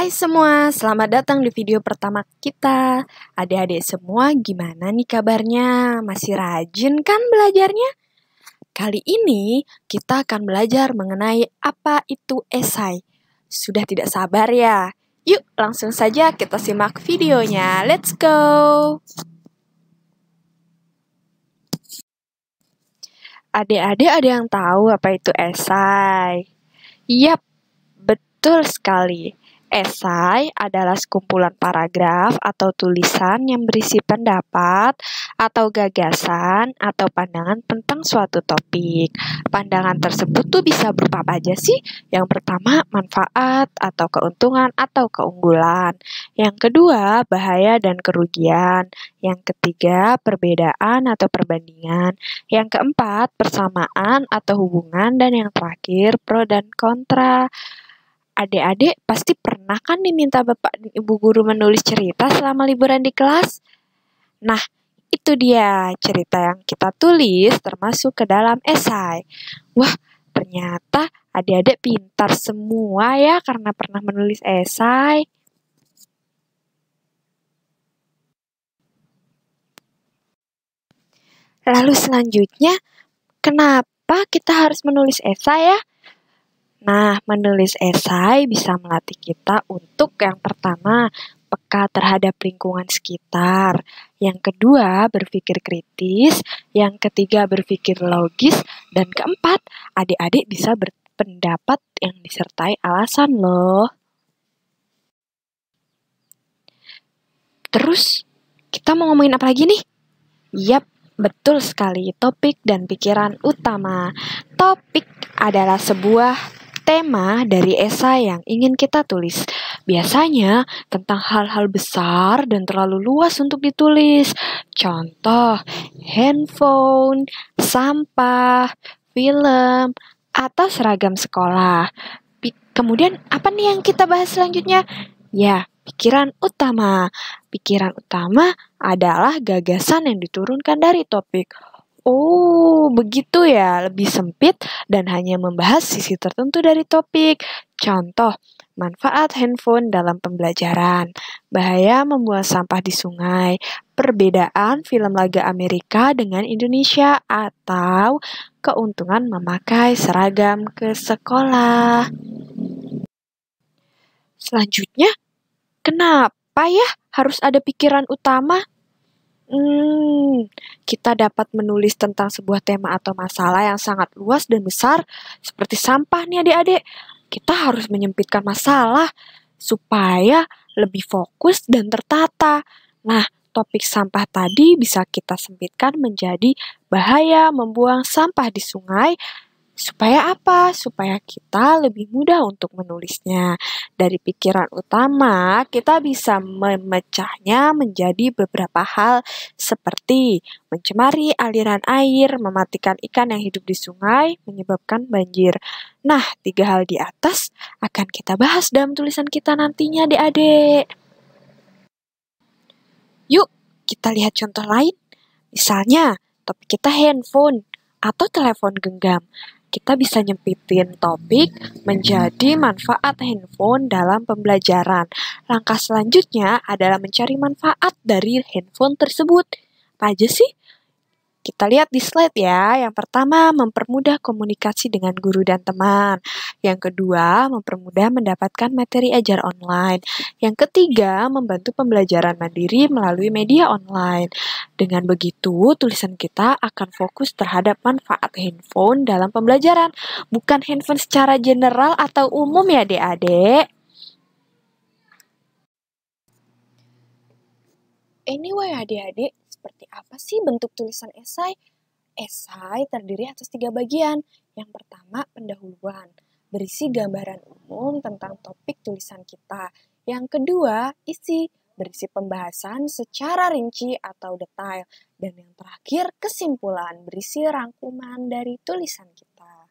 Hai semua, selamat datang di video pertama kita. Adik-adik semua, gimana nih kabarnya? Masih rajin kan belajarnya? Kali ini kita akan belajar mengenai apa itu esai. Sudah tidak sabar ya? Yuk, langsung saja kita simak videonya. Let's go! Adik-adik ada yang tahu apa itu esai? Yap, betul sekali. Esai adalah sekumpulan paragraf atau tulisan yang berisi pendapat atau gagasan atau pandangan tentang suatu topik. Pandangan tersebut tuh bisa berupa apa aja sih? Yang pertama, manfaat atau keuntungan atau keunggulan. Yang kedua, bahaya dan kerugian. Yang ketiga, perbedaan atau perbandingan. Yang keempat, persamaan atau hubungan. Dan yang terakhir, pro dan kontra. Adik-adik pasti pernah kan diminta Bapak dan Ibu guru menulis cerita selama liburan di kelas? Nah, itu dia cerita yang kita tulis termasuk ke dalam esai. Wah, ternyata adik-adik pintar semua ya karena pernah menulis esai. Lalu selanjutnya, kenapa kita harus menulis esai ya? Nah, menulis esai bisa melatih kita untuk yang pertama, peka terhadap lingkungan sekitar. Yang kedua, berpikir kritis. Yang ketiga, berpikir logis. Dan keempat, adik-adik bisa berpendapat yang disertai alasan loh. Terus, kita mau ngomongin apa lagi nih? Yap, betul sekali, topik dan pikiran utama. Topik adalah sebuah tema dari esai yang ingin kita tulis. Biasanya tentang hal-hal besar dan terlalu luas untuk ditulis. Contoh, handphone, sampah, film, atau seragam sekolah. Kemudian apa nih yang kita bahas selanjutnya? Ya, pikiran utama. Pikiran utama adalah gagasan yang diturunkan dari topik. Oh, begitu ya, lebih sempit dan hanya membahas sisi tertentu dari topik. Contoh, manfaat handphone dalam pembelajaran, bahaya membuang sampah di sungai, perbedaan film laga Amerika dengan Indonesia, atau keuntungan memakai seragam ke sekolah. Selanjutnya, kenapa ya harus ada pikiran utama? Kita dapat menulis tentang sebuah tema atau masalah yang sangat luas dan besar, seperti sampah nih adik-adik. Kita harus menyempitkan masalah supaya lebih fokus dan tertata. Nah, topik sampah tadi bisa kita sempitkan menjadi bahaya membuang sampah di sungai. Supaya apa? Supaya kita lebih mudah untuk menulisnya. Dari pikiran utama, kita bisa memecahnya menjadi beberapa hal seperti mencemari aliran air, mematikan ikan yang hidup di sungai, menyebabkan banjir. Nah, 3 hal di atas akan kita bahas dalam tulisan kita nantinya, adik-adik. Yuk, kita lihat contoh lain. Misalnya, topik kita handphone atau telepon genggam. Kita bisa nyempitin topik menjadi manfaat handphone dalam pembelajaran. Langkah selanjutnya adalah mencari manfaat dari handphone tersebut. Apa aja sih? Kita lihat di slide ya. Yang pertama, mempermudah komunikasi dengan guru dan teman. Yang kedua, mempermudah mendapatkan materi ajar online. Yang ketiga, membantu pembelajaran mandiri melalui media online. Dengan begitu, tulisan kita akan fokus terhadap manfaat handphone dalam pembelajaran, bukan handphone secara general atau umum ya, adik-adik. Anyway, adik-adik, seperti apa sih bentuk tulisan esai? Esai terdiri atas 3 bagian. Yang pertama, pendahuluan, berisi gambaran umum tentang topik tulisan kita. Yang kedua, isi, berisi pembahasan secara rinci atau detail. Dan yang terakhir, kesimpulan, berisi rangkuman dari tulisan kita.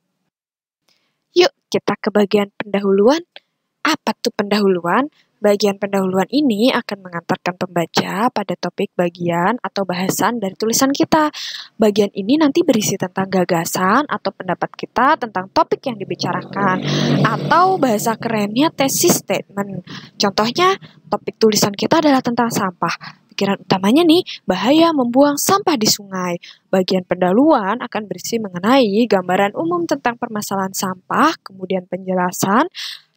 Yuk, kita ke bagian pendahuluan. Apa tuh pendahuluan? Bagian pendahuluan ini akan mengantarkan pembaca pada topik bagian atau bahasan dari tulisan kita. Bagian ini nanti berisi tentang gagasan atau pendapat kita tentang topik yang dibicarakan, atau bahasa kerennya thesis statement. Contohnya, topik tulisan kita adalah tentang sampah. Pikiran utamanya nih, bahaya membuang sampah di sungai. Bagian pendahuluan akan berisi mengenai gambaran umum tentang permasalahan sampah, kemudian penjelasan.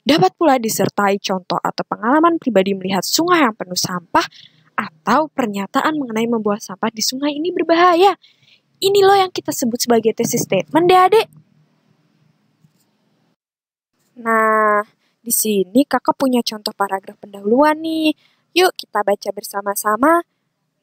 Dapat pula disertai contoh atau pengalaman pribadi melihat sungai yang penuh sampah atau pernyataan mengenai membuang sampah di sungai ini berbahaya. Ini loh yang kita sebut sebagai thesis statement deh adik. Nah, di sini kakak punya contoh paragraf pendahuluan nih. Yuk kita baca bersama-sama.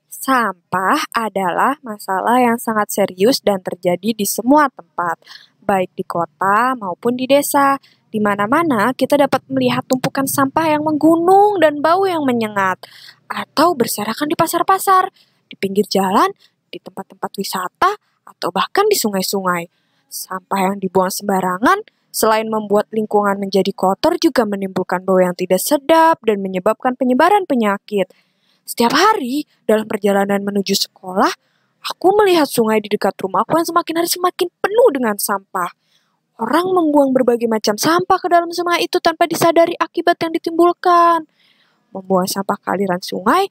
Sampah adalah masalah yang sangat serius dan terjadi di semua tempat, baik di kota maupun di desa. Di mana-mana kita dapat melihat tumpukan sampah yang menggunung dan bau yang menyengat, atau berserakan di pasar-pasar, di pinggir jalan, di tempat-tempat wisata, atau bahkan di sungai-sungai. Sampah yang dibuang sembarangan, selain membuat lingkungan menjadi kotor, juga menimbulkan bau yang tidak sedap dan menyebabkan penyebaran penyakit. Setiap hari, dalam perjalanan menuju sekolah, aku melihat sungai di dekat rumahku yang semakin hari semakin penuh dengan sampah. Orang membuang berbagai macam sampah ke dalam sungai itu tanpa disadari akibat yang ditimbulkan. Membuang sampah ke aliran sungai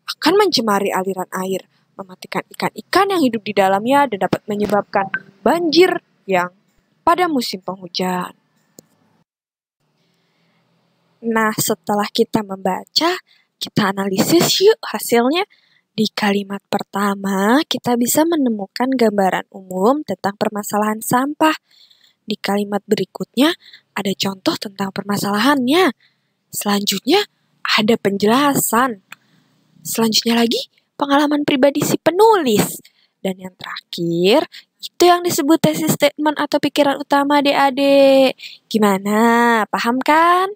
akan mencemari aliran air, mematikan ikan-ikan yang hidup di dalamnya, dan dapat menyebabkan banjir yang pada musim penghujan. Nah, setelah kita membaca, kita analisis yuk hasilnya. Di kalimat pertama, kita bisa menemukan gambaran umum tentang permasalahan sampah. Di kalimat berikutnya, ada contoh tentang permasalahannya. Selanjutnya, ada penjelasan. Selanjutnya lagi, pengalaman pribadi si penulis. Dan yang terakhir, itu yang disebut thesis statement atau pikiran utama adik-adik. Gimana? Paham kan?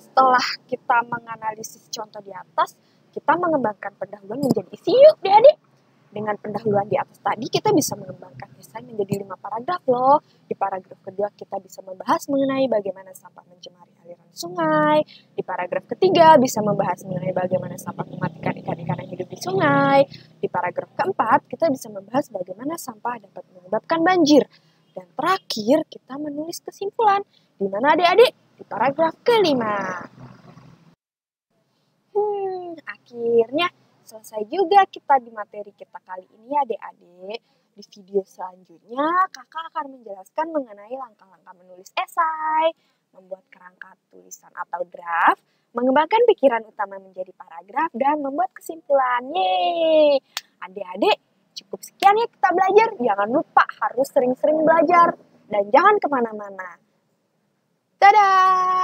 Setelah kita menganalisis contoh di atas, kita mengembangkan pendahuluan menjadi isi yuk adik-adik. Dengan pendahuluan di atas tadi, kita bisa mengembangkan esai menjadi 5 paragraf loh. Di paragraf kedua, kita bisa membahas mengenai bagaimana sampah mencemari aliran sungai. Di paragraf ketiga, bisa membahas mengenai bagaimana sampah mematikan ikan-ikan yang hidup di sungai. Di paragraf keempat, kita bisa membahas bagaimana sampah dapat menyebabkan banjir. Dan terakhir, kita menulis kesimpulan. Di mana adik-adik? Di paragraf kelima. Akhirnya selesai juga kita di materi kita kali ini adik-adik. Di video selanjutnya kakak akan menjelaskan mengenai langkah-langkah menulis esai, membuat kerangka tulisan atau draft, mengembangkan pikiran utama menjadi paragraf, dan membuat kesimpulan. Yeay! Adik-adik, cukup sekian ya kita belajar. Jangan lupa harus sering-sering belajar dan jangan kemana-mana. Dadah!